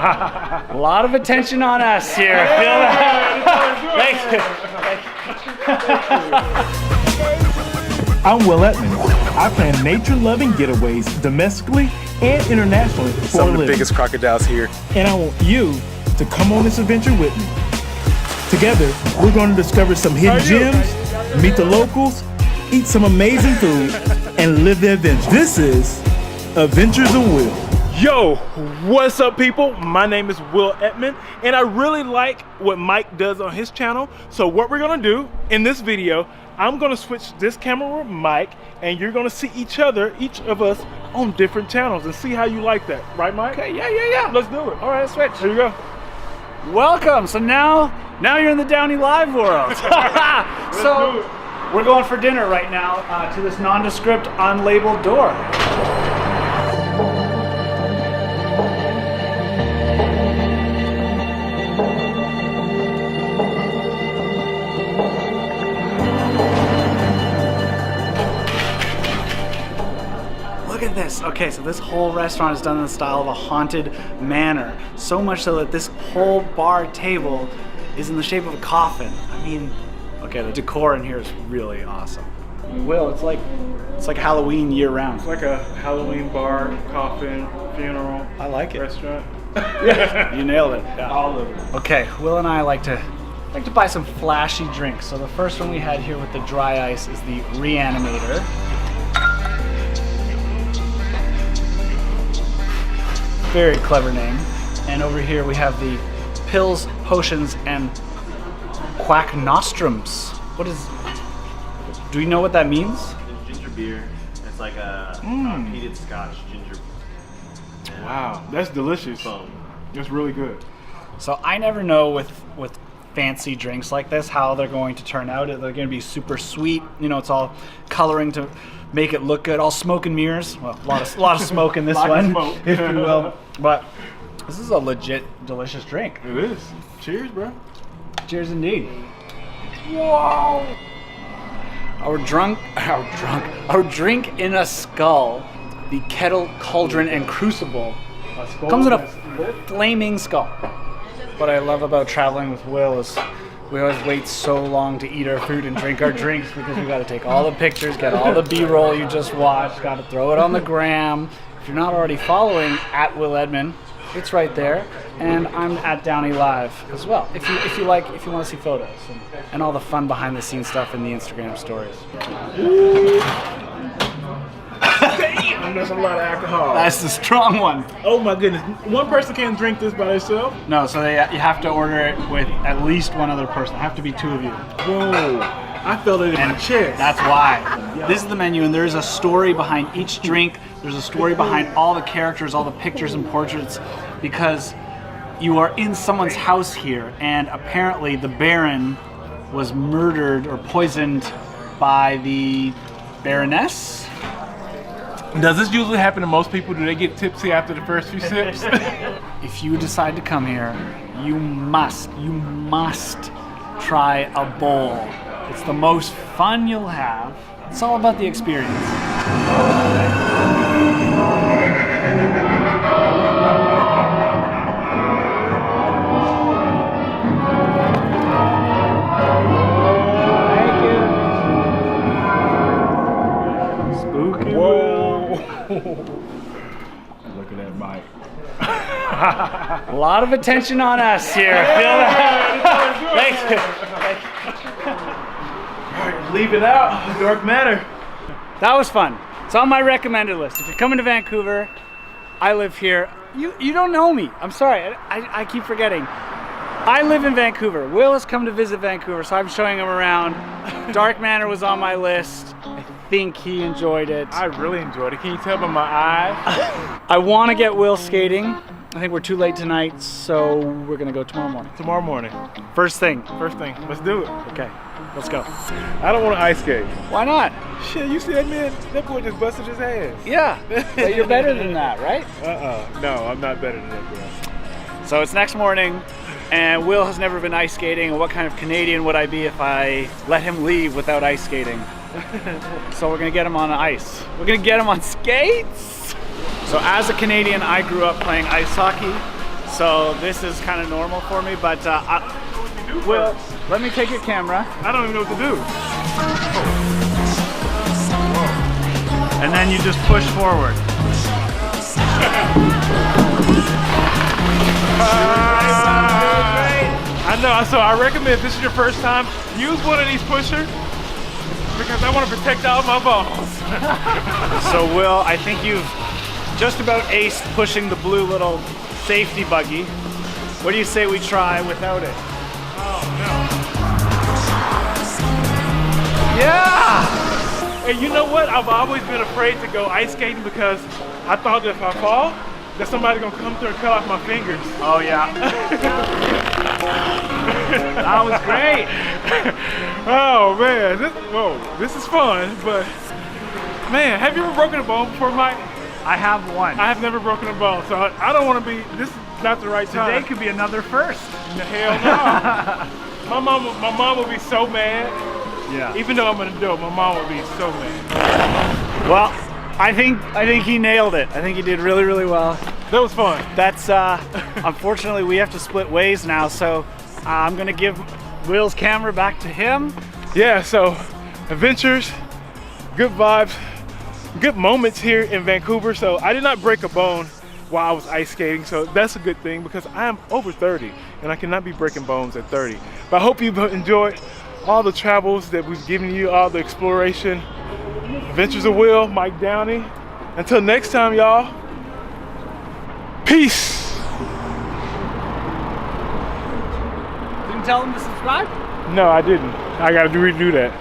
A lot of attention on us here. Feel that? Thank you. I'm Will Edmond. I plan nature-loving getaways domestically and internationally for Some a of the living. biggest crocodiles here. And I want you to come on this adventure with me. Together, we're going to discover some hidden gems, meet the locals, eat some amazing food, and live the adventure. This is Adventures of Will. Yo, what's up people? My name is Will Edmond and I really like what Mike does on his channel. So what we're gonna do in this video, I'm gonna switch this camera with Mike and you're gonna see each of us on different channels and see how you like that. Right, Mike? Okay, yeah. Let's do it. All right, switch. Here you go. Welcome. So now you're in the DownieLive world. So we're going for dinner right now to this nondescript, unlabeled door. Look at this. Okay, so this whole restaurant is done in the style of a haunted manor. So much so that this whole bar table is in the shape of a coffin. I mean, okay, the decor in here is really awesome. Will, it's like Halloween year round. It's like a Halloween bar, coffin, funeral. I like it. Restaurant. Yeah, you nailed it. Yeah. All of it. Okay, Will and I like to buy some flashy drinks. So the first one we had here with the dry ice is the Reanimator. Very clever name. And over here we have the Pills, Potions, and Quack Nostrums. What is... Do you know what that means? It's ginger beer. It's like a peated Scotch ginger. Wow, that's delicious. Foam. That's really good. So I never know with fancy drinks like this how they're going to turn out. They're going to be super sweet. You know, it's all coloring to make it look good. All smoke and mirrors. Well, a lot of smoke in this one, if you will. But this is a legit delicious drink. It is. Cheers, bro. Cheers indeed. Whoa! Our drink in a skull, the kettle, cauldron, and crucible comes in a flaming skull. What I love about traveling with Will is we always wait so long to eat our food and drink our drinks because we got to take all the pictures, get all the B-roll you just watched, got to throw it on the gram. If you're not already following at Will Edmond, it's right there, and I'm at DownieLive as well. If you want to see photos and all the fun behind the scenes stuff in the Instagram stories. Damn, that's a lot of alcohol. That's the strong one. Oh my goodness. One person can't drink this by themselves? No, so you have to order it with at least one other person. There have to be two of you. Whoa. I felt it in my chest. That's why. This is the menu, and there's a story behind each drink. There's a story behind all the characters, all the pictures and portraits, because you are in someone's house here, and apparently the Baron was murdered or poisoned by the Baroness. Does this usually happen to most people? Do they get tipsy after the first few sips? If you decide to come here, you must try a bowl. It's the most fun you'll have. It's all about the experience. Spooky. Whoa. Look at that mic. A lot of attention on us here. Feel that? Thank you. Leaving out Dark Manor. That was fun. It's on my recommended list. If you're coming to Vancouver, I live here. You don't know me. I'm sorry. I keep forgetting. I live in Vancouver. Will has come to visit Vancouver, so I'm showing him around. Dark Manor was on my list. I think he enjoyed it. I really enjoyed it. Can you tell by my eyes? I want to get Will skating. I think we're too late tonight, so we're gonna go tomorrow morning. Tomorrow morning. First thing. Let's do it. Okay, let's go. I don't want to ice skate. Why not? Shit, you see that man? That boy just busted his ass. Yeah, but you're better than that, right? No, I'm not better than that, bro. So it's next morning, and Will has never been ice skating. What kind of Canadian would I be if I let him leave without ice skating? So we're gonna get him on ice. We're gonna get him on skates. So as a Canadian, I grew up playing ice hockey. So this is kind of normal for me, but Will, let me take your camera. I don't even know what to do. And then you just push forward. I know, so I recommend if this is your first time, use one of these pushers because I want to protect all my balls. So Will, I think you've just about aced pushing the blue little safety buggy. What do you say we try without it? Oh no. Yeah! And you know what? I've always been afraid to go ice skating because I thought that if I fall, that somebody's gonna come through and cut off my fingers. Oh yeah. That was great. Oh man, this is fun, but man, have you ever broken a bone before, Mike? I have one. I have never broken a bone, so I don't want to be, this is not the right time. Today could be another first. Hell no. My mom will be so mad. Yeah. Even though I'm an adult, my mom will be so mad. Well, I think he nailed it. I think he did really, really well. That was fun. That's unfortunately we have to split ways now, so I'm gonna give Will's camera back to him. Yeah, so adventures, good vibes, good moments here in Vancouver. So I did not break a bone while I was ice skating, so that's a good thing because I am over 30 and I cannot be breaking bones at 30. But I hope you've enjoyed all the travels that we've given you, all the exploration, adventures of Will, Mike Downey. Until next time, y'all, peace. Didn't tell him to subscribe? No, I didn't. I gotta redo that.